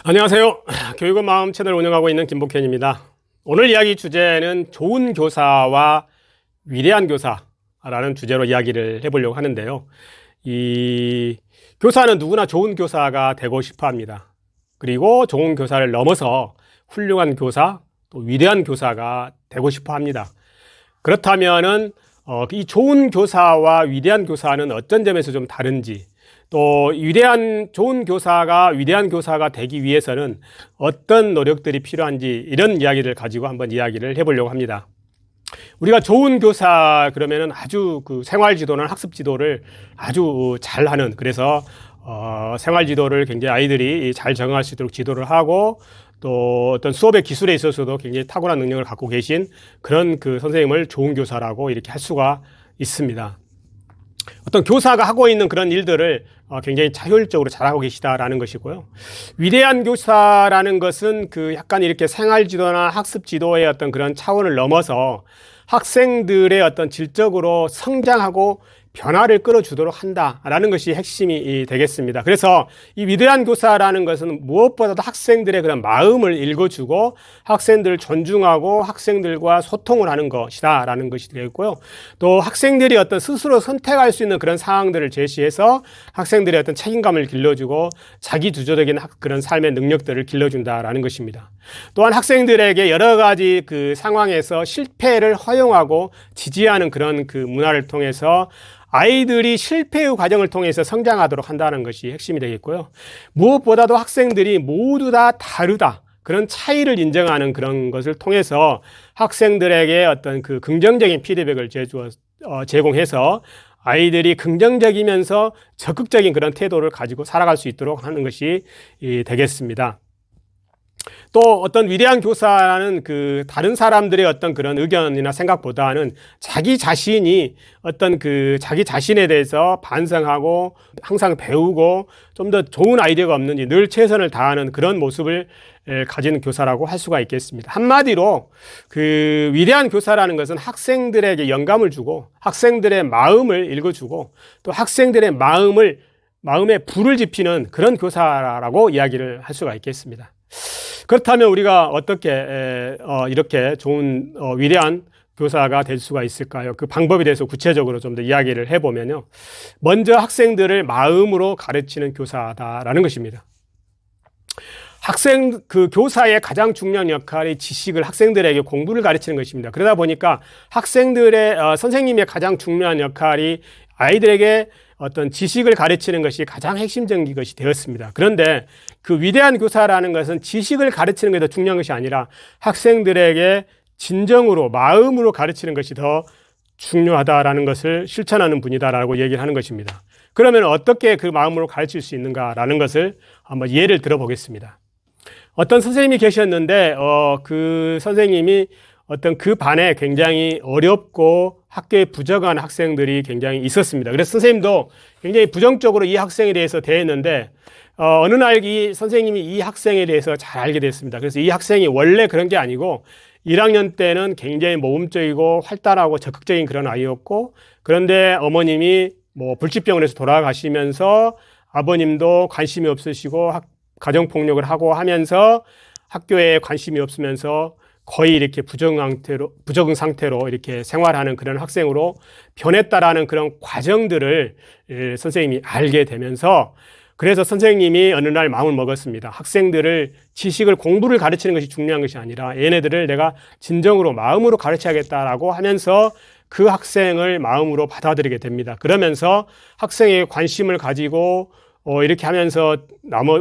안녕하세요. 교육은 마음 채널 운영하고 있는 김복현입니다. 오늘 이야기 주제는 좋은 교사와 위대한 교사라는 주제로 이야기를 해보려고 하는데요. 이 교사는 누구나 좋은 교사가 되고 싶어 합니다. 그리고 좋은 교사를 넘어서 훌륭한 교사, 또 위대한 교사가 되고 싶어 합니다. 그렇다면은 이 좋은 교사와 위대한 교사는 어떤 점에서 좀 다른지, 또 좋은 교사가 위대한 교사가 되기 위해서는 어떤 노력들이 필요한지, 이런 이야기를 가지고 한번 이야기를 해보려고 합니다. 우리가 좋은 교사 그러면은 아주 생활 지도나 학습 지도를 아주 잘하는, 그래서 생활 지도를 굉장히 아이들이 잘 적응할 수 있도록 지도를 하고, 또 어떤 수업의 기술에 있어서도 굉장히 탁월한 능력을 갖고 계신 그런 선생님을 좋은 교사라고 이렇게 할 수가 있습니다. 어떤 교사가 하고 있는 그런 일들을 굉장히 자율적으로 잘하고 계시다라는 것이고요. 위대한 교사라는 것은 약간 이렇게 생활 지도나 학습 지도의 어떤 그런 차원을 넘어서 학생들의 어떤 질적으로 성장하고 변화를 끌어주도록 한다라는 것이 핵심이 되겠습니다. 그래서 이 위대한 교사라는 것은 무엇보다도 학생들의 그런 마음을 읽어주고 학생들을 존중하고 학생들과 소통을 하는 것이다라는 것이 되겠고요. 또 학생들이 어떤 스스로 선택할 수 있는 그런 상황들을 제시해서 학생들의 어떤 책임감을 길러주고 자기 주도적인 그런 삶의 능력들을 길러준다라는 것입니다. 또한 학생들에게 여러 가지 상황에서 실패를 허용하고 지지하는 그런 문화를 통해서 아이들이 실패의 과정을 통해서 성장하도록 한다는 것이 핵심이 되겠고요. 무엇보다도 학생들이 모두 다 다르다, 그런 차이를 인정하는 그런 것을 통해서 학생들에게 어떤 긍정적인 피드백을 제공해서 아이들이 긍정적이면서 적극적인 그런 태도를 가지고 살아갈 수 있도록 하는 것이 되겠습니다. 또 어떤 위대한 교사는 다른 사람들의 어떤 그런 의견이나 생각보다는 자기 자신이 어떤 자기 자신에 대해서 반성하고 항상 배우고 좀 더 좋은 아이디어가 없는지 늘 최선을 다하는 그런 모습을 가진 교사라고 할 수가 있겠습니다. 한마디로 위대한 교사라는 것은 학생들에게 영감을 주고 학생들의 마음을 읽어주고 또 학생들의 마음에 불을 지피는 그런 교사라고 이야기를 할 수가 있겠습니다. 그렇다면 우리가 어떻게 이렇게 좋은 위대한 교사가 될 수가 있을까요? 그 방법에 대해서 구체적으로 좀 더 이야기를 해보면요. 먼저 학생들을 마음으로 가르치는 교사다라는 것입니다. 교사의 가장 중요한 역할이 지식을 학생들에게 공부를 가르치는 것입니다. 그러다 보니까 선생님의 가장 중요한 역할이 아이들에게 어떤 지식을 가르치는 것이 가장 핵심적인 것이 되었습니다. 그런데 위대한 교사라는 것은 지식을 가르치는 게 더 중요한 것이 아니라 학생들에게 진정으로 마음으로 가르치는 것이 더 중요하다라는 것을 실천하는 분이다라고 얘기를 하는 것입니다. 그러면 어떻게 그 마음으로 가르칠 수 있는가라는 것을 한번 예를 들어보겠습니다. 어떤 선생님이 계셨는데 그 선생님이 어떤 반에 굉장히 어렵고 학교에 부족한 학생들이 굉장히 있었습니다. 그래서 선생님도 굉장히 부정적으로 이 학생에 대해서 대했는데 어느 날 이 선생님이 이 학생에 대해서 잘 알게 됐습니다. 그래서 이 학생이 원래 그런 게 아니고 1학년 때는 굉장히 모범적이고 활달하고 적극적인 그런 아이였고, 그런데 어머님이 불치병원에서 돌아가시면서 아버님도 관심이 없으시고 가정폭력을 하고 하면서 학교에 관심이 없으면서 거의 이렇게 부적응 상태로 이렇게 생활하는 그런 학생으로 변했다라는 그런 과정들을 선생님이 알게 되면서, 그래서 선생님이 어느 날 마음을 먹었습니다. 학생들을 공부를 가르치는 것이 중요한 것이 아니라 얘네들을 내가 진정으로 마음으로 가르쳐야겠다라고 하면서 그 학생을 마음으로 받아들이게 됩니다. 그러면서 학생에게 관심을 가지고 이렇게 하면서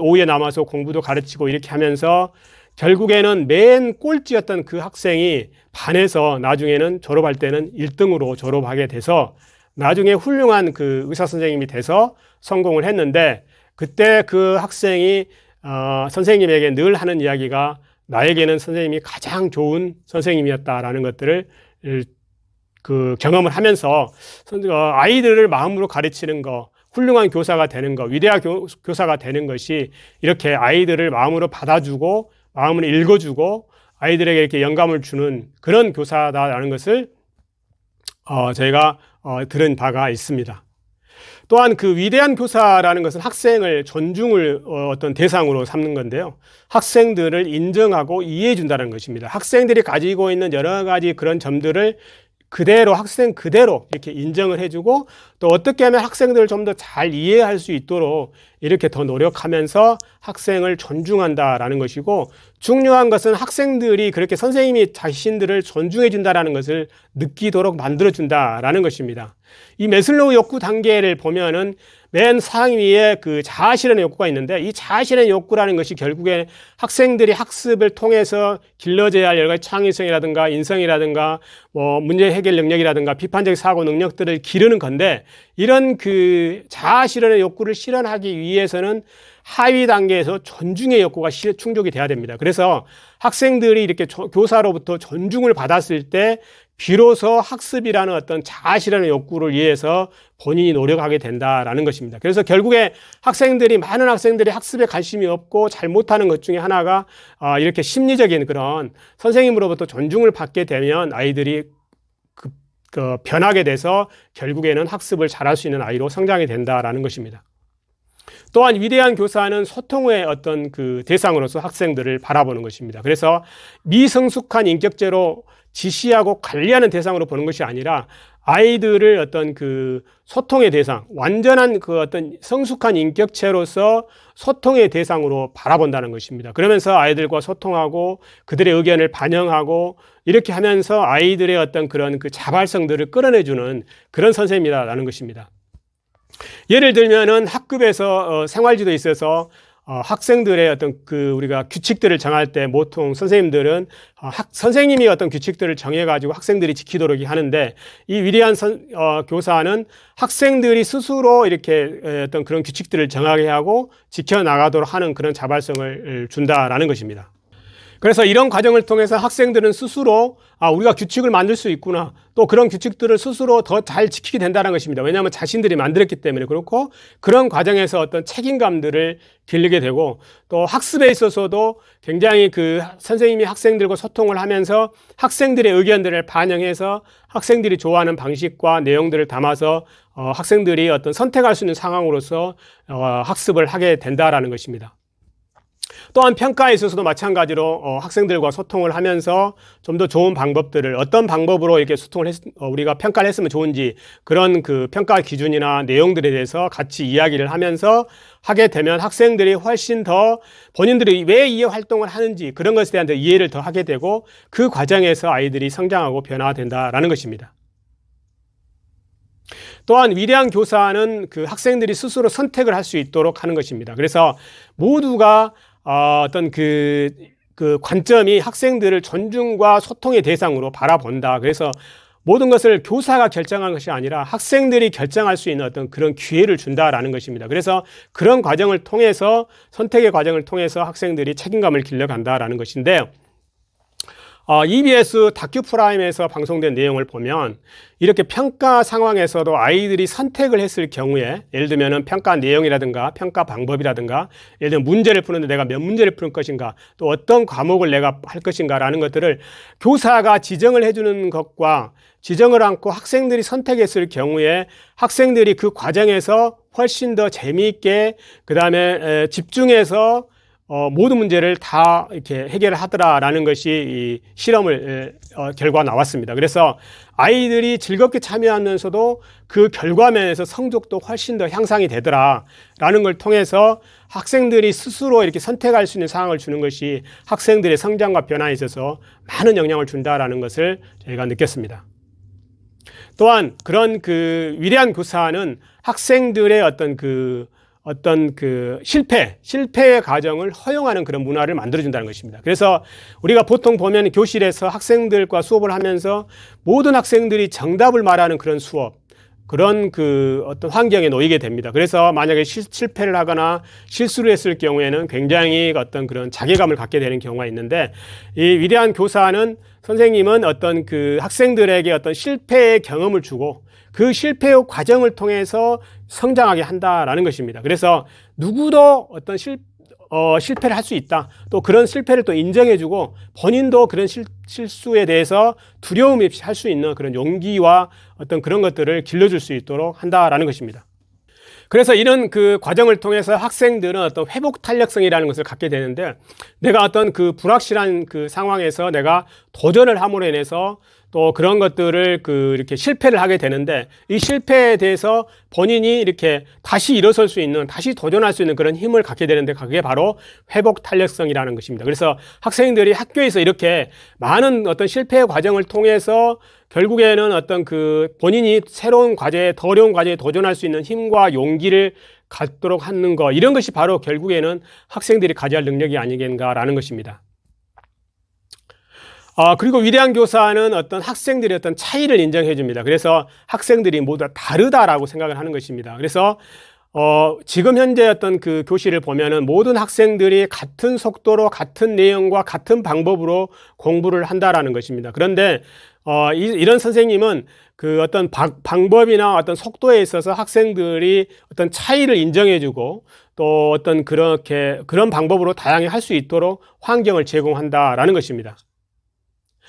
오후에 남아서 공부도 가르치고 이렇게 하면서 결국에는 맨 꼴찌였던 그 학생이 반에서 나중에는 졸업할 때는 1등으로 졸업하게 돼서 나중에 훌륭한 의사 선생님이 돼서 성공을 했는데, 그때 그 학생이 선생님에게 늘 하는 이야기가 나에게는 선생님이 가장 좋은 선생님이었다라는 것들을 경험을 하면서 아이들을 마음으로 가르치는 거, 훌륭한 교사가 되는 것, 위대한 교사가 되는 것이 이렇게 아이들을 마음으로 받아주고 마음을 읽어주고 아이들에게 이렇게 영감을 주는 그런 교사다라는 것을 저희가 들은 바가 있습니다. 또한 그 위대한 교사라는 것은 학생을 존중을 어떤 대상으로 삼는 건데요. 학생들을 인정하고 이해해 준다는 것입니다. 학생들이 가지고 있는 여러 가지 그런 점들을 그대로 학생 그대로 이렇게 인정을 해주고 또 어떻게 하면 학생들을 좀 더 잘 이해할 수 있도록 이렇게 더 노력하면서 학생을 존중한다라는 것이고 중요한 것은 학생들이 그렇게 선생님이 자신들을 존중해 준다라는 것을 느끼도록 만들어 준다라는 것입니다. 이 매슬로우 욕구 단계를 보면은 맨 상위에 그 자아 실현의 욕구가 있는데 이 자아 실현의 욕구라는 것이 결국에 학생들이 학습을 통해서 길러져야 할 여러 가지 창의성이라든가 인성이라든가 뭐 문제 해결 능력이라든가 비판적 사고 능력들을 기르는 건데 이런 그 자아 실현의 욕구를 실현하기 위해서는 하위 단계에서 존중의 욕구가 충족이 돼야 됩니다. 그래서 학생들이 이렇게 교사로부터 존중을 받았을 때 비로소 학습이라는 어떤 자아 실현의 욕구를 위해서 본인이 노력하게 된다라는 것입니다. 그래서 결국에 많은 학생들이 학습에 관심이 없고 잘 못하는 것 중에 하나가 이렇게 심리적인 그런 선생님으로부터 존중을 받게 되면 아이들이 변하게 돼서 결국에는 학습을 잘할 수 있는 아이로 성장이 된다라는 것입니다. 또한 위대한 교사는 소통의 어떤 그 대상으로서 학생들을 바라보는 것입니다. 그래서 미성숙한 인격체로 지시하고 관리하는 대상으로 보는 것이 아니라 아이들을 어떤 그 소통의 대상, 완전한 그 어떤 성숙한 인격체로서 소통의 대상으로 바라본다는 것입니다. 그러면서 아이들과 소통하고 그들의 의견을 반영하고 이렇게 하면서 아이들의 어떤 그런 그 자발성들을 끌어내주는 그런 선생님이라는 것입니다. 예를 들면은 학급에서 생활지도에 있어서 학생들의 어떤 그 우리가 규칙들을 정할 때 보통 선생님들은 선생님이 어떤 규칙들을 정해가지고 학생들이 지키도록 하는데 이 위대한 교사는 학생들이 스스로 이렇게 어떤 그런 규칙들을 정하게 하고 지켜나가도록 하는 그런 자발성을 준다라는 것입니다. 그래서 이런 과정을 통해서 학생들은 스스로 우리가 규칙을 만들 수 있구나. 또 그런 규칙들을 스스로 더 잘 지키게 된다는 것입니다. 왜냐하면 자신들이 만들었기 때문에 그렇고 그런 과정에서 어떤 책임감들을 길르게 되고 또 학습에 있어서도 굉장히 그 선생님이 학생들과 소통을 하면서 학생들의 의견들을 반영해서 학생들이 좋아하는 방식과 내용들을 담아서 학생들이 어떤 선택할 수 있는 상황으로서 학습을 하게 된다라는 것입니다. 또한 평가에 있어서도 마찬가지로 학생들과 소통을 하면서 좀 더 좋은 방법들을 어떤 방법으로 이렇게 우리가 평가를 했으면 좋은지 그런 그 평가 기준이나 내용들에 대해서 같이 이야기를 하면서 하게 되면 학생들이 훨씬 더 본인들이 왜 이 활동을 하는지 그런 것에 대한 이해를 더 하게 되고 그 과정에서 아이들이 성장하고 변화된다라는 것입니다. 또한 위대한 교사는 그 학생들이 스스로 선택을 할 수 있도록 하는 것입니다. 그래서 모두가 어떤 그 관점이 학생들을 존중과 소통의 대상으로 바라본다. 그래서 모든 것을 교사가 결정하는 것이 아니라 학생들이 결정할 수 있는 어떤 그런 기회를 준다라는 것입니다. 그래서 그런 과정을 통해서 선택의 과정을 통해서 학생들이 책임감을 길러간다라는 것인데요. EBS 다큐프라임에서 방송된 내용을 보면 이렇게 평가 상황에서도 아이들이 선택을 했을 경우에 예를 들면 평가 내용이라든가 평가 방법이라든가 예를 들면 문제를 푸는데 내가 몇 문제를 푸는 것인가 또 어떤 과목을 내가 할 것인가 라는 것들을 교사가 지정을 해주는 것과 지정을 않고 학생들이 선택했을 경우에 학생들이 그 과정에서 훨씬 더 재미있게 그 다음에 집중해서 모든 문제를 다 이렇게 해결을 하더라라는 것이 이 실험을 결과가 나왔습니다. 그래서 아이들이 즐겁게 참여하면서도 그 결과면에서 성적도 훨씬 더 향상이 되더라라는 걸 통해서 학생들이 스스로 이렇게 선택할 수 있는 상황을 주는 것이 학생들의 성장과 변화에 있어서 많은 영향을 준다라는 것을 저희가 느꼈습니다. 또한 그런 그 위대한 교사는 학생들의 어떤 실패의 과정을 허용하는 그런 문화를 만들어준다는 것입니다. 그래서 우리가 보통 보면 교실에서 학생들과 수업을 하면서 모든 학생들이 정답을 말하는 그런 수업, 그런 그 어떤 환경에 놓이게 됩니다. 그래서 만약에 실패를 하거나 실수를 했을 경우에는 굉장히 어떤 그런 자괴감을 갖게 되는 경우가 있는데 이 위대한 교사는 선생님은 어떤 그 학생들에게 어떤 실패의 경험을 주고 그 실패의 과정을 통해서 성장하게 한다라는 것입니다. 그래서 누구도 어떤 실패를 할 수 있다. 또 그런 실패를 또 인정해주고 본인도 그런 실수에 대해서 두려움 없이 할 수 있는 그런 용기와 어떤 그런 것들을 길러줄 수 있도록 한다라는 것입니다. 그래서 이런 그 과정을 통해서 학생들은 어떤 회복 탄력성이라는 것을 갖게 되는데, 내가 어떤 그 불확실한 그 상황에서 내가 도전을 함으로 인해서 또 그런 것들을 이렇게 실패를 하게 되는데, 이 실패에 대해서 본인이 이렇게 다시 일어설 수 있는, 다시 도전할 수 있는 그런 힘을 갖게 되는데, 그게 바로 회복 탄력성이라는 것입니다. 그래서 학생들이 학교에서 이렇게 많은 어떤 실패의 과정을 통해서 결국에는 어떤 그 본인이 새로운 과제에, 더 어려운 과제에 도전할 수 있는 힘과 용기를 갖도록 하는 것, 이런 것이 바로 결국에는 학생들이 가져야 할 능력이 아니겠는가라는 것입니다. 그리고 위대한 교사는 어떤 학생들의 어떤 차이를 인정해 줍니다. 그래서 학생들이 모두 다르다라고 생각을 하는 것입니다. 그래서 지금 현재 어떤 그 교실을 보면은 모든 학생들이 같은 속도로 같은 내용과 같은 방법으로 공부를 한다라는 것입니다. 그런데 이런 선생님은 그 어떤 방법이나 어떤 속도에 있어서 학생들이 어떤 차이를 인정해 주고, 또 어떤 그런 방법으로 다양하게 할 수 있도록 환경을 제공한다라는 것입니다.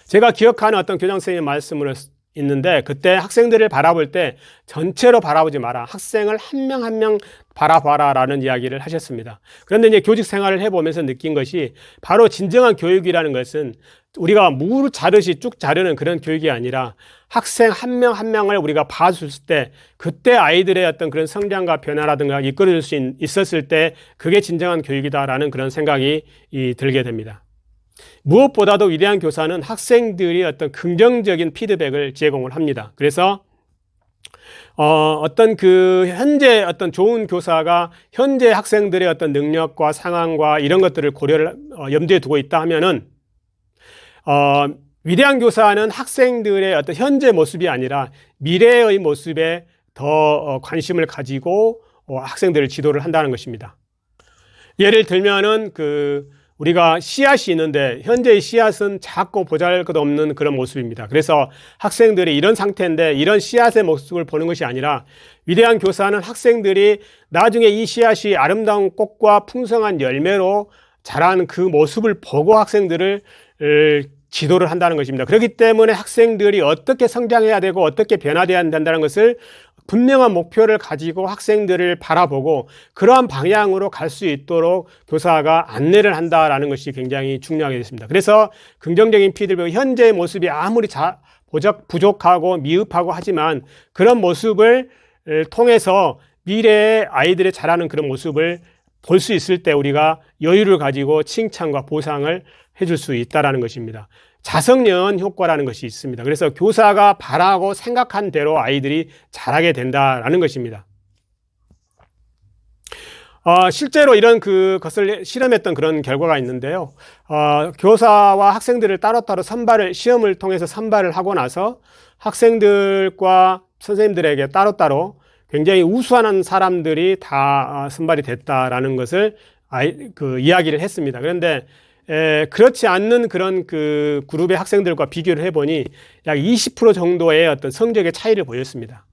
제가 기억하는 어떤 교장 선생님의 말씀을 있는데, 그때 학생들을 바라볼 때 전체로 바라보지 마라, 학생을 한 명 한 명 바라봐라 라는 이야기를 하셨습니다. 그런데 이제 교직 생활을 해보면서 느낀 것이, 바로 진정한 교육이라는 것은 우리가 무 자르듯이 쭉 자르는 그런 교육이 아니라, 학생 한 명 한 명을 우리가 봐줬을 때, 그때 아이들의 어떤 그런 성장과 변화라든가 이끌어줄 수 있었을 때, 그게 진정한 교육이다라는 그런 생각이 들게 됩니다. 무엇보다도 위대한 교사는 학생들이 어떤 긍정적인 피드백을 제공을 합니다. 그래서 어떤 현재 어떤 좋은 교사가 현재 학생들의 어떤 능력과 상황과 이런 것들을 염두에 두고 있다 하면은, 위대한 교사는 학생들의 어떤 현재 모습이 아니라 미래의 모습에 더 관심을 가지고 학생들을 지도를 한다는 것입니다. 예를 들면은 우리가 씨앗이 있는데, 현재의 씨앗은 작고 보잘것없는 그런 모습입니다. 그래서 학생들이 이런 상태인데 이런 씨앗의 모습을 보는 것이 아니라, 위대한 교사는 학생들이 나중에 이 씨앗이 아름다운 꽃과 풍성한 열매로 자라는 그 모습을 보고 학생들을 지도를 한다는 것입니다. 그렇기 때문에 학생들이 어떻게 성장해야 되고 어떻게 변화되어야 된다는 것을 분명한 목표를 가지고 학생들을 바라보고 그러한 방향으로 갈 수 있도록 교사가 안내를 한다라는 것이 굉장히 중요하게 됐습니다. 그래서 긍정적인 피드백, 현재의 모습이 아무리 부족하고 미흡하고 하지만 그런 모습을 통해서 미래의 아이들의 자라는 그런 모습을 볼 수 있을 때 우리가 여유를 가지고 칭찬과 보상을 해줄 수 있다는 것입니다. 자성련 효과라는 것이 있습니다. 그래서 교사가 바라고 생각한 대로 아이들이 자라게 된다는 것입니다. 실제로 이런 것을 실험했던 그런 결과가 있는데요. 교사와 학생들을 따로따로 시험을 통해서 선발을 하고 나서 학생들과 선생님들에게 따로따로 굉장히 우수한 사람들이 다 선발이 됐다라는 것을 이야기를 했습니다. 그런데 그렇지 않는 그런 그룹의 학생들과 비교를 해보니 약 20% 정도의 어떤 성적의 차이를 보였습니다.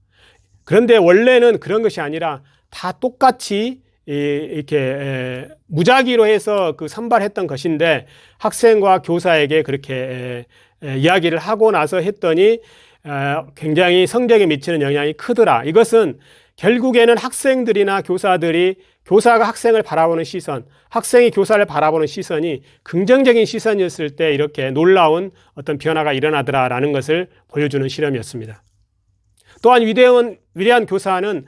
그런데 원래는 그런 것이 아니라 다 똑같이 이렇게 무작위로 해서 선발했던 것인데, 학생과 교사에게 그렇게 이야기를 하고 나서 했더니 굉장히 성적에 미치는 영향이 크더라. 이것은 결국에는 학생들이나 교사가 학생을 바라보는 시선, 학생이 교사를 바라보는 시선이 긍정적인 시선이었을 때 이렇게 놀라운 어떤 변화가 일어나더라라는 것을 보여주는 실험이었습니다. 또한 위대한 교사는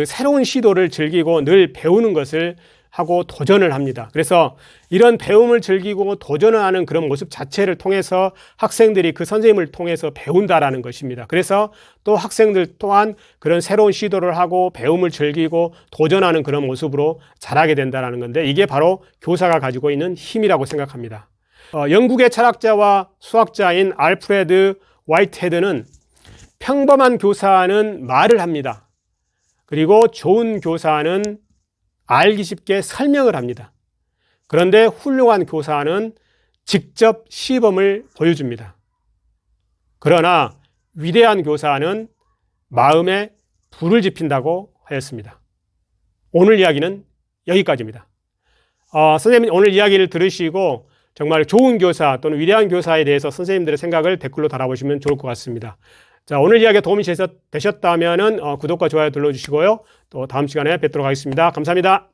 새로운 시도를 즐기고 늘 배우는 것을 하고 도전을 합니다. 그래서 이런 배움을 즐기고 도전을 하는 그런 모습 자체를 통해서 학생들이 그 선생님을 통해서 배운다라는 것입니다. 그래서 또 학생들 또한 그런 새로운 시도를 하고 배움을 즐기고 도전하는 그런 모습으로 자라게 된다는 건데, 이게 바로 교사가 가지고 있는 힘이라고 생각합니다. 영국의 철학자와 수학자인 알프레드 화이트헤드는 평범한 교사는 말을 합니다. 그리고 좋은 교사는 알기 쉽게 설명을 합니다. 그런데 훌륭한 교사는 직접 시범을 보여줍니다. 그러나 위대한 교사는 마음에 불을 지핀다고 하였습니다. 오늘 이야기는 여기까지입니다. 선생님 오늘 이야기를 들으시고 정말 좋은 교사 또는 위대한 교사에 대해서 선생님들의 생각을 댓글로 달아보시면 좋을 것 같습니다. 자, 오늘 이야기가 도움이 되셨다면은 구독과 좋아요 눌러주시고요. 또 다음 시간에 뵙도록 하겠습니다. 감사합니다.